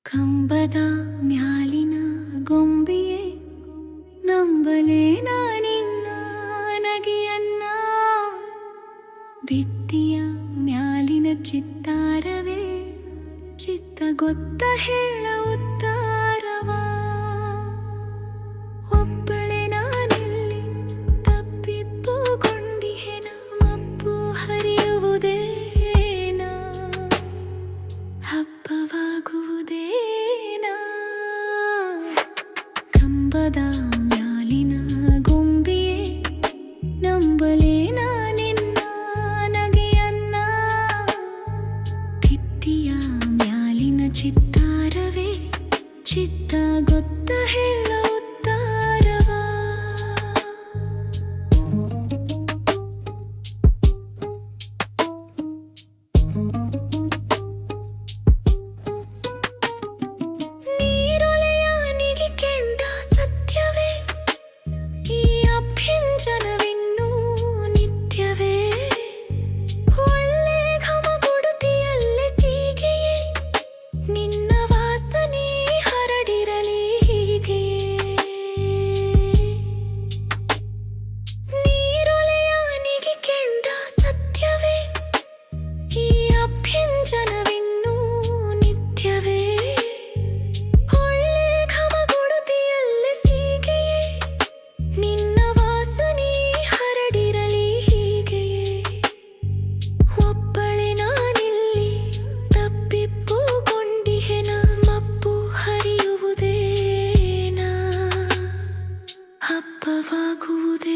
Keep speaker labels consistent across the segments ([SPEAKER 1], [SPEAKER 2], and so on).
[SPEAKER 1] ಕಂಬದ ಮ್ಯಾಲಿನ ಗೊಂಬೆಯೇ ನಂಬಲೇನ ನಿನ್ನ ನಗೆಯನ್ನ. ಭಿತ್ತಿಯ ಮ್ಯಾಲಿನ ಚಿತ್ತಾರವೇ ಚಿತ್ತ ಗೊತ್ತ ಹೇಳ ಉತ್ತಾರವ. ಒಬ್ಬಳೆ ನಾನೆಲ್ಲಿ ತಪ್ಪಿಪ್ಪುಕೊಂಡಿಹೆನ ಮಪ್ಪು ಹರಿಯುವುದೇನ ಹಬ್ಬವಾಗುವುದೇನ. ಕಂಬದ ಮ್ಯಾಲಿನ ಗೊಂಬೆಯೇ ನಂಬಲೇನ ನಿನ್ನ ನಗೆಯನ್ನ. ಭಿತ್ತಿಯ ಮ್ಯಾಲಿನ ಚಿತ್ತಾರವೇ ಚಿತ್ತ ಗೊತ್ತ ಹೇಳ ಉತ್ತಾರವ. ನೀರೊಲೆಯಾನಿಗೆ ಕೆಂಡ ಸತ್ಯವೇ ಈ ಅಭ್ಯಂಜನವಿನ್ನೂ ನಿತ್ಯವೇ. ಒಳ್ಳೆ ಘಮಗುಡುತಿಯಲ್ಲಿ ಸೀಗೆಯೇ ನಿನ್ನ ವಾಸನೆ ಹರಡಿರಲಿ ಹೀಗೆಯೇ. ನೀರೊಲೆಯಾನಿಗೆ ಕೆಂಡ ಸತ್ಯವೇ ಈ ಅಭ್ಯಂಜನವಿನ್ನೂ ನಿತ್ಯವೇ. ಒಳ್ಳೆ ಘಮಗುಡುತಿಯಲ್ಲಿ ಸೀಗೆಯೇ ನಿನ್ನ ವಾಸನೆ ಹರಡಿರಲಿ ಹೀಗೆಯೇ. ಒಬ್ಬಳೆ ನಾನಿಲ್ಲಿ ತಪ್ಪಿಪ್ಪುಕೊಂಡಿಹೆನ ಮಪ್ಪು ಹರಿಯುವುದೇನ ಹಬ್ಬವಾಗುವುದೇನ.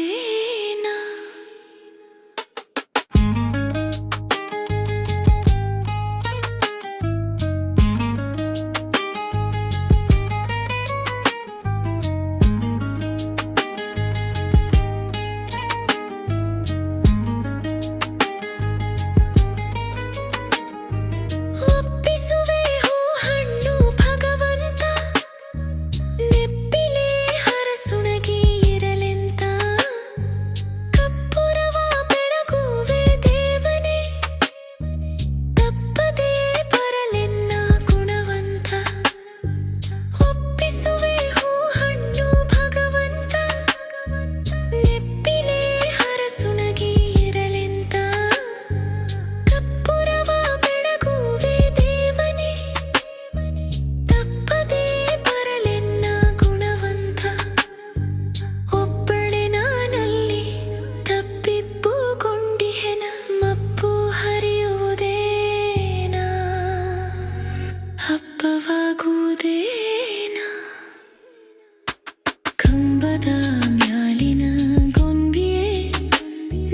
[SPEAKER 1] ಒಪ್ಪಿಸುವೆ ಹೂ ಹಣ್ಣು ಭಗವಂತ ನೆಪ್ಪಿಲೆ ಹರಸುಣಗಿ ಇರಲೆಂತ. ಕಪ್ಪುರವ ಬೆಳಗುವೆ ದೇವನೇ ತಪ್ಪದೇ ಬರಲೆನ್ನ ಗುಣವಂತ. ಒಪ್ಪಿಸುವೆ ಹೂ ಹಣ್ಣು ಭಗವಂತ ನೆಪ್ಪಿಲೆ ಹರಸುಣಗಿ ಇರಲೆಂತ. ಕಪ್ಪುರವ ಬೆಳಗುವೆ ದೇವನೇ ತಪ್ಪದೇ ಬರಲೆನ್ನ ಗುಣವಂತ. ಒಬ್ಬಳೆ ನಾನಲ್ಲಿ ತಪ್ಪಿಪ್ಪುಕೊಂಡಿಹೆನ ಮಪ್ಪು ಹರಿಯುವುದೇನ ಹಬ್ಬವಾಗುವುದೇನ. ಕಂಬದ ಮ್ಯಾಲಿನ ಗೊಂಬೆಯೇ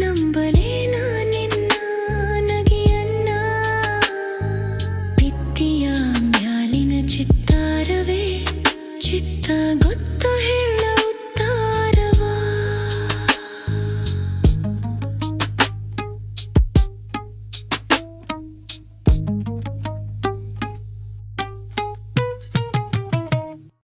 [SPEAKER 1] ನಂಬಲೇನ ನಿನ್ನ ನಗೆಯನ್ನ. ಭಿತ್ತಿಯ ಮ್ಯಾಲಿನ ಚಿತ್ತಾರವೇ ಚಿತ್ತ ಗೊತ್ತ